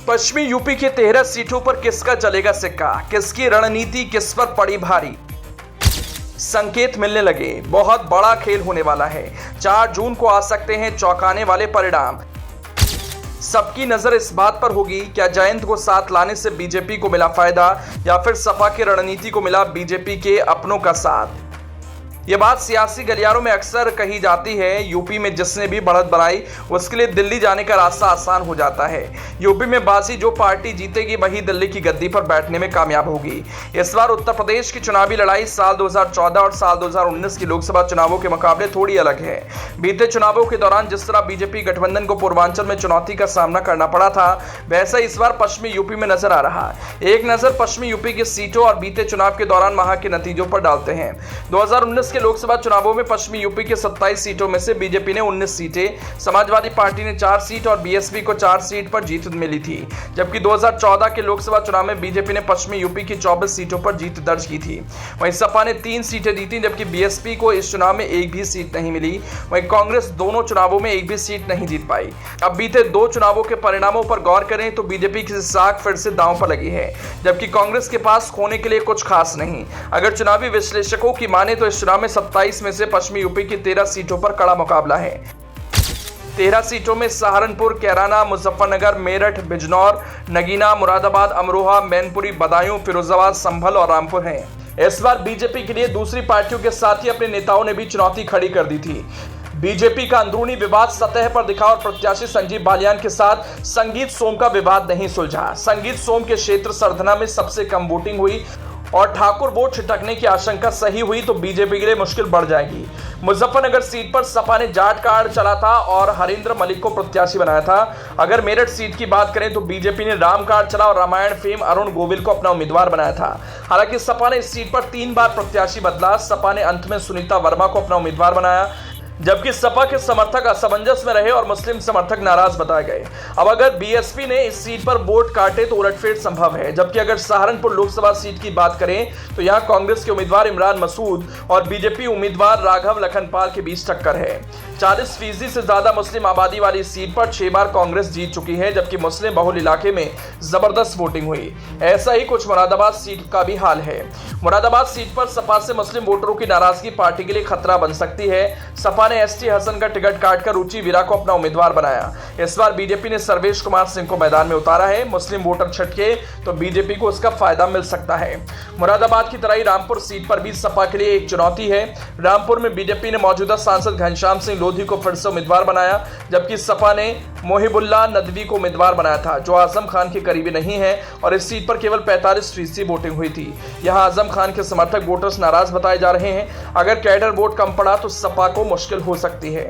पश्चिमी यूपी की 13 सीटों पर किसका चलेगा सिक्का, किसकी रणनीति किस पर पड़ी भारी। संकेत मिलने लगे, बहुत बड़ा खेल होने वाला है। 4 जून को आ सकते हैं चौंकाने वाले परिणाम। सबकी नजर इस बात पर होगी, क्या जयंत को साथ लाने से बीजेपी को मिला फायदा या फिर सपा की रणनीति को मिला बीजेपी के अपनों का साथ। यह बात सियासी गलियारों में अक्सर कही जाती है। यूपी में जिसने भी बढ़त बनाई उसके लिए दिल्ली जाने का रास्ता आसान हो जाता है। यूपी में बाजी जो पार्टी जीतेगी वही दिल्ली की गद्दी पर बैठने में कामयाब होगी। इस बार उत्तर प्रदेश की चुनावी लड़ाई साल 2014 और साल 2019 की लोकसभा चुनावों के मुकाबले थोड़ी अलग है। बीते चुनावों के दौरान जिस तरह बीजेपी गठबंधन को पूर्वांचल में चुनौती का सामना करना पड़ा था, वैसा इस बार पश्चिमी यूपी में नजर आ रहा है। एक नजर पश्चिमी यूपी की सीटों और बीते चुनाव के दौरान वहां के नतीजों पर डालते हैं। 2019 के लोकसभा चुनावों में पश्चिमी यूपी के 27 सीटों में से बीजेपी ने 19 सीटें, समाजवादी पार्टी ने 4 सीट और बीएसपी को 4 सीट पर जीत मिली थी। जबकि 2014 के लोकसभा चुनाव में बीजेपी ने पश्चिमी यूपी की 24 सीटों पर जीत दर्ज की थी। वहीं सपा ने 3 सीटें जीती, जबकि बीएसपी को इस चुनाव में एक भी सीट नहीं मिली। वहीं कांग्रेस दोनों चुनावों में एक भी सीट नहीं जीत पाई। अब बीते 2 चुनावों के परिणामों पर गौर करें तो बीजेपी की साख फिर से दांव पर लगी है, जबकि कांग्रेस के पास खोने के लिए कुछ खास नहीं। अगर चुनावी विश्लेषकों की माने तो इस चुनाव में 27 में से पश्चिमी यूपी की 13 सीटों पर कड़ा मुकाबला है। 13 सीटों में सहारनपुर, कैराना, मुजफ्फरनगर, मेरठ, बिजनौर, नगीना, मुरादाबाद, अमरोहा, मैनपुरी, बदायूं, फिरोजाबाद, संभल और रामपुर हैं। इस बार बीजेपी के लिए दूसरी पार्टियों के साथ ही अपने नेताओं ने भी चुनौती खड़ी कर दी थी। बीजेपी का अंदरूनी विवाद सतह पर दिखा और प्रत्याशी संजीव बालियान के साथ संगीत सोम का विवाद नहीं सुलझा। संगीत सोम के क्षेत्र सरधना में सबसे कम वोटिंग हुई और ठाकुर वोट छिटकने की आशंका सही हुई तो बीजेपी के लिए मुश्किल बढ़ जाएगी। मुजफ्फरनगर सीट पर सपा ने जाट कार्ड चला था और हरिंद्र मलिक को प्रत्याशी बनाया था। अगर मेरठ सीट की बात करें तो बीजेपी ने राम कार्ड चला और रामायण फेम अरुण गोविल को अपना उम्मीदवार बनाया था। हालांकि सपा ने इस सीट पर 3 बार प्रत्याशी बदला। सपा ने अंत में सुनीता वर्मा को अपना उम्मीदवार बनाया, जबकि सपा के समर्थक असमंजस में रहे और मुस्लिम समर्थक नाराज बताए गए। अब अगर बीएसपी ने इस सीट पर वोट काटे तो उलटफेर संभव है। जबकि अगर सहारनपुर लोकसभा सीट की बात करें तो यहां कांग्रेस के उम्मीदवार इमरान मसूद और बीजेपी उम्मीदवार राघव लखनपाल के बीच टक्कर है। 40% से ज्यादा मुस्लिम आबादी वाली सीट पर 6 बार कांग्रेस जीत चुकी है, जबकि मुस्लिम बहुल इलाके में जबरदस्त वोटिंग हुई। ऐसा ही कुछ मुरादाबाद सीट का भी हाल है। मुरादाबाद सीट पर सपा से मुस्लिम वोटरों की नाराजगी पार्टी के लिए खतरा बन सकती है। सपा ने एसटी हसन का टिकट काटकर रुचि वीरा को अपना उम्मीदवार बनाया। इस बार बीजेपी ने सर्वेश कुमार सिंह को मैदान में उतारा है। मुस्लिम वोटर छटके तो बीजेपी को उसका फायदा मिल सकता है। मुरादाबाद की तरह ही रामपुर सीट पर भी सपा के लिए एक चुनौती है। रामपुर में बीजेपी ने मौजूदा सांसद घनश्याम सिंह लोधी को फिर से उम्मीदवार बनाया, जबकि सपा ने मोहिबुल्लाह नदवी को उम्मीदवार बनाया था, जो आजम खान के करीबी नहीं है और इस सीट पर केवल 45% वोटिंग हुई थी। यहां आजम खान के समर्थक वोटर्स नाराज बताए जा रहे हैं। अगर कैडर वोट कम पड़ा तो सपा को मुश्किल हो सकती है।